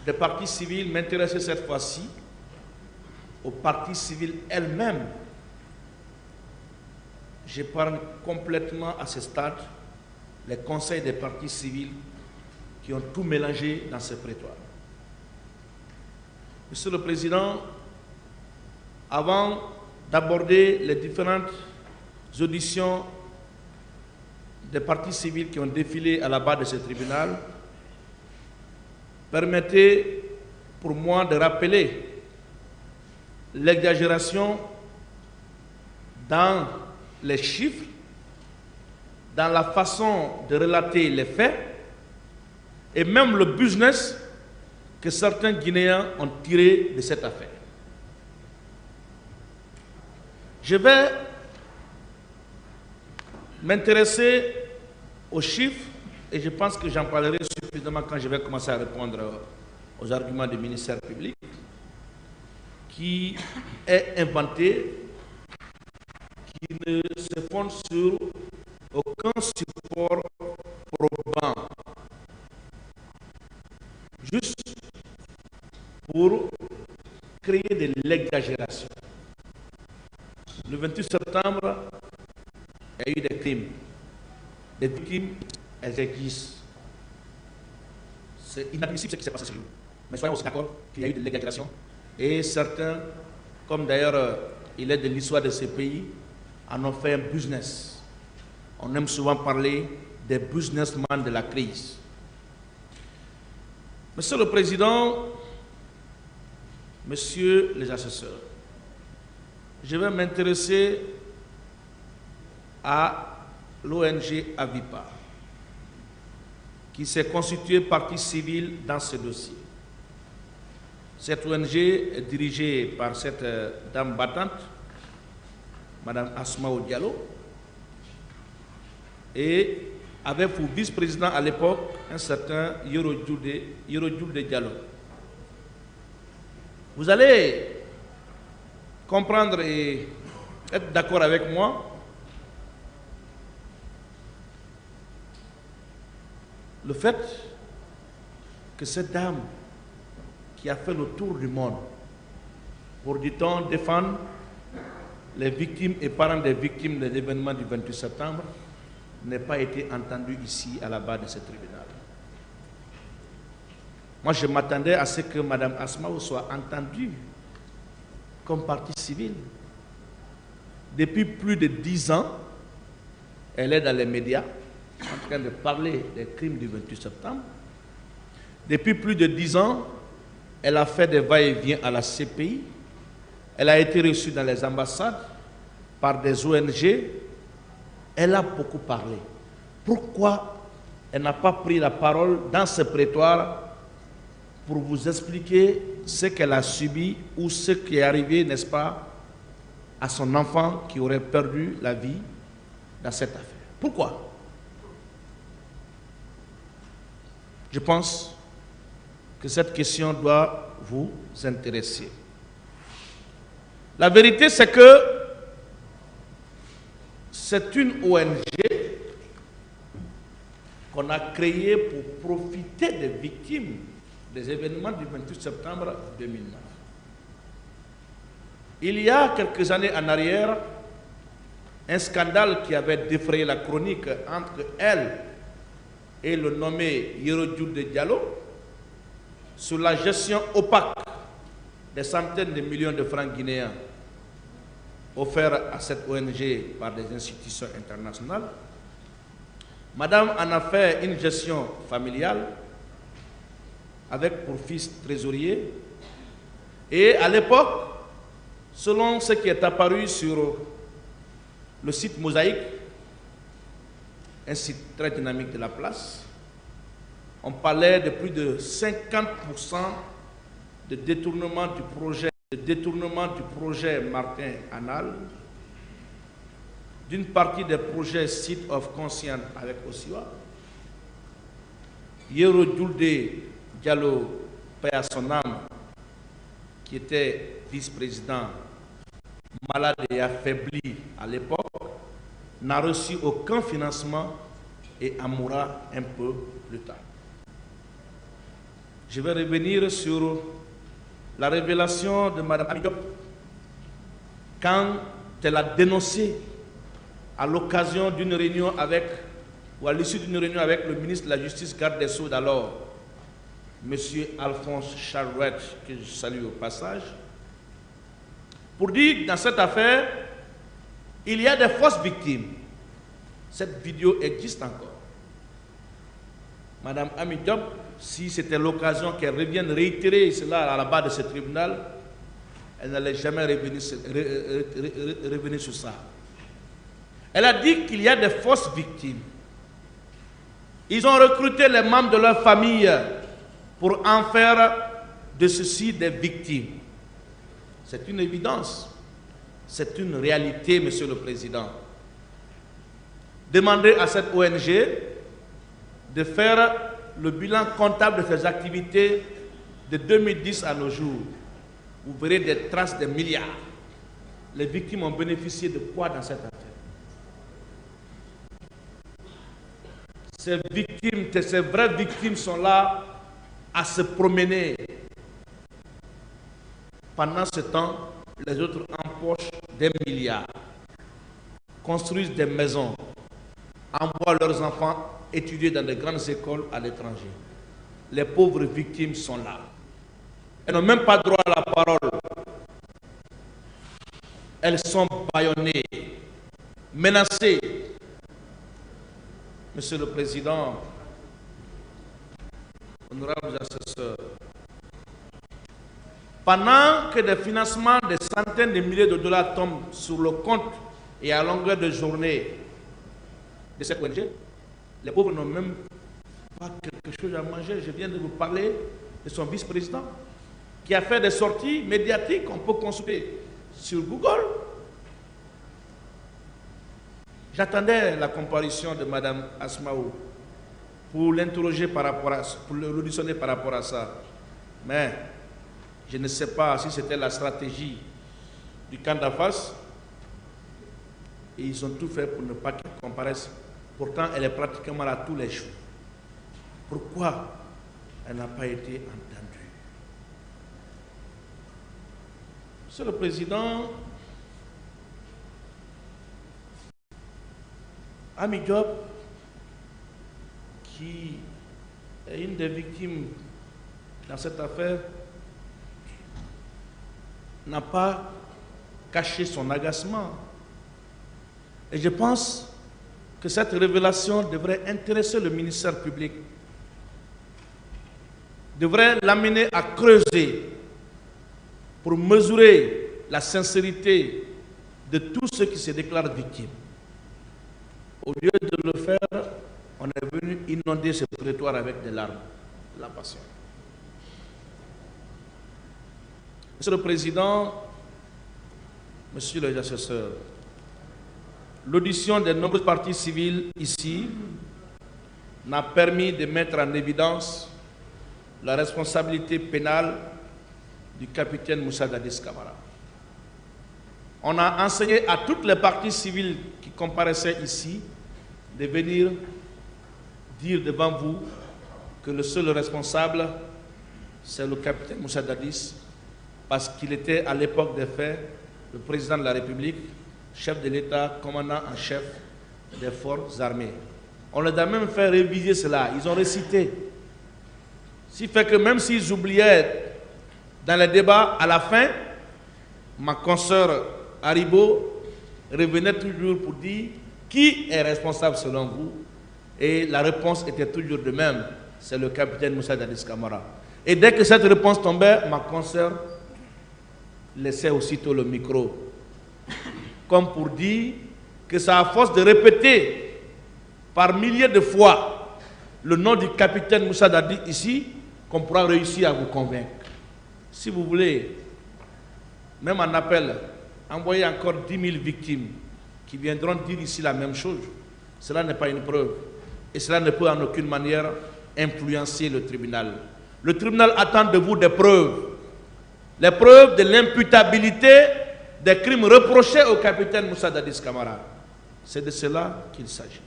des partis civils, m'intéresser cette fois-ci aux partis civils elles-mêmes. J'épargne complètement à ce stade les conseils des partis civils qui ont tout mélangé dans ce prétoire. Monsieur le Président, avant d'aborder les différentes auditions des partis civils qui ont défilé à la barre de ce tribunal, permettez pour moi de rappeler l'exagération dans les chiffres, dans la façon de relater les faits et même le business que certains Guinéens ont tiré de cette affaire. Je vais m'intéresser aux chiffres et je pense que j'en parlerai suffisamment quand je vais commencer à répondre aux arguments du ministère public qui est inventé, qui ne se fonde sur aucun support probant, juste pour créer de l'exagération. Le 28 septembre, il y a eu des crimes. Des victimes, elles existent. C'est inadmissible ce qui s'est passé sur nous. Mais soyons aussi d'accord qu'il y a eu de l'exagération. Et certains, comme d'ailleurs il est de l'histoire de ces pays, en ont fait un business. On aime souvent parler des businessmen de la crise. Monsieur le Président, Messieurs les assesseurs, je vais m'intéresser à l'ONG Avipa, qui s'est constituée partie civile dans ce dossier. Cette ONG est dirigée par cette dame battante, Madame Asmaou Diallo, et avait pour vice-président à l'époque un certain Yoro Julde Diallo. Vous allez comprendre et être d'accord avec moi. Le fait que cette dame qui a fait le tour du monde pour, dit-on, défendre les victimes et parents des victimes des événements du 28 septembre n'ait pas été entendue ici à la barre de ce tribunal. Moi, je m'attendais à ce que Mme Asmaou soit entendue comme partie civile. Depuis plus de 10 ans, elle est dans les médias en train de parler des crimes du 28 septembre. Depuis plus de 10 ans, elle a fait des va-et-vient à la CPI. Elle a été reçue dans les ambassades par des ONG. Elle a beaucoup parlé. Pourquoi elle n'a pas pris la parole dans ce prétoire pour vous expliquer ce qu'elle a subi ou ce qui est arrivé, n'est-ce pas, à son enfant qui aurait perdu la vie dans cette affaire? Pourquoi? Je pense que cette question doit vous intéresser. La vérité, c'est que c'est une ONG qu'on a créée pour profiter des victimes des événements du 28 septembre 2009. Il y a quelques années en arrière, un scandale qui avait défrayé la chronique entre elle et le nommé Yoro Julde Diallo sur la gestion opaque des centaines de millions de francs guinéens offerts à cette ONG par des institutions internationales. Madame en a fait une gestion familiale avec pour fils trésorier. Et à l'époque, selon ce qui est apparu sur le site Mosaïque, un site très dynamique de la place, on parlait de plus de 50% de détournement du projet Martin Anal, d'une partie des projets Site of Conscience avec Osiwa, Yoro Julde Diallo, paix à son âme, qui était vice-président, malade et affaibli à l'époque, n'a reçu aucun financement et en mourra un peu plus tard. Je vais revenir sur la révélation de Mme Ami Diop quand elle a dénoncé à l'occasion d'une réunion avec, ou à l'issue d'une réunion avec le ministre de la Justice, garde des Sceaux d'alors, M. Alphonse Charouette, que je salue au passage, pour dire que dans cette affaire, il y a des fausses victimes. Cette vidéo existe encore. Madame Ami Diop, si c'était l'occasion qu'elle revienne réitérer cela à la barre de ce tribunal, elle n'allait jamais revenir sur ça. Elle a dit qu'il y a des fausses victimes. Ils ont recruté les membres de leur famille pour en faire de ceci des victimes. C'est une évidence. C'est une réalité, Monsieur le Président. Demandez à cette ONG de faire le bilan comptable de ses activités de 2010 à nos jours. Vous verrez des traces de milliards. Les victimes ont bénéficié de quoi dans cette affaire? Ces victimes, ces vraies victimes sont là à se promener. Pendant ce temps, les autres empochent des milliards, construisent des maisons, envoient leurs enfants étudier dans de grandes écoles à l'étranger. Les pauvres victimes sont là. Elles n'ont même pas droit à la parole. Elles sont bâillonnées, menacées. Monsieur le Président, honorables assesseurs, pendant que des financements de centaines de milliers de dollars tombent sur le compte et à longueur de journée de cette ONG, les pauvres n'ont même pas quelque chose à manger. Je viens de vous parler de son vice-président qui a fait des sorties médiatiques qu'on peut consulter sur Google. J'attendais la comparution de Mme Asmaou pour l'interroger par rapport à, pour l'auditionner par rapport à ça. Mais je ne sais pas si c'était la stratégie du camp d'en face. Et ils ont tout fait pour ne pas qu'elle comparaisse. Pourtant, elle est pratiquement là tous les jours. Pourquoi elle n'a pas été entendue? Monsieur le Président, Ami Diop, qui est une des victimes dans cette affaire, n'a pas caché son agacement. Et je pense que cette révélation devrait intéresser le ministère public, devrait l'amener à creuser pour mesurer la sincérité de tous ceux qui se déclarent victimes. Au lieu de le faire, on est venu inonder ce prétoire avec des larmes, la passion. Monsieur le Président, Monsieur les assesseurs, l'audition des nombreuses parties civiles ici n'a permis de mettre en évidence la responsabilité pénale du capitaine Moussa Dadis Camara. On a enseigné à toutes les parties civiles qui comparaissaient ici de venir dire devant vous que le seul responsable, c'est le capitaine Moussa Dadis, parce qu'il était à l'époque des faits le président de la République, chef de l'État, commandant en chef des forces armées. On les a même fait réviser cela, ils ont récité. Ce qui fait que même s'ils oubliaient dans les débats, à la fin, ma consoeur Haribo revenait toujours pour dire qui est responsable selon vous, et la réponse était toujours de même, c'est le capitaine Moussa Dadis Camara. Et dès que cette réponse tombait, ma consoeur laissait aussitôt le micro, comme pour dire que c'est à force de répéter par milliers de fois le nom du capitaine Moussa Dadis ici qu'on pourra réussir à vous convaincre. Si vous voulez, même en appel, envoyer encore 10 000 victimes qui viendront dire ici la même chose, cela n'est pas une preuve. Et cela ne peut en aucune manière influencer le tribunal. Le tribunal attend de vous des preuves. Les preuves de l'imputabilité des crimes reprochés au capitaine Moussa Dadis Camara. C'est de cela qu'il s'agit.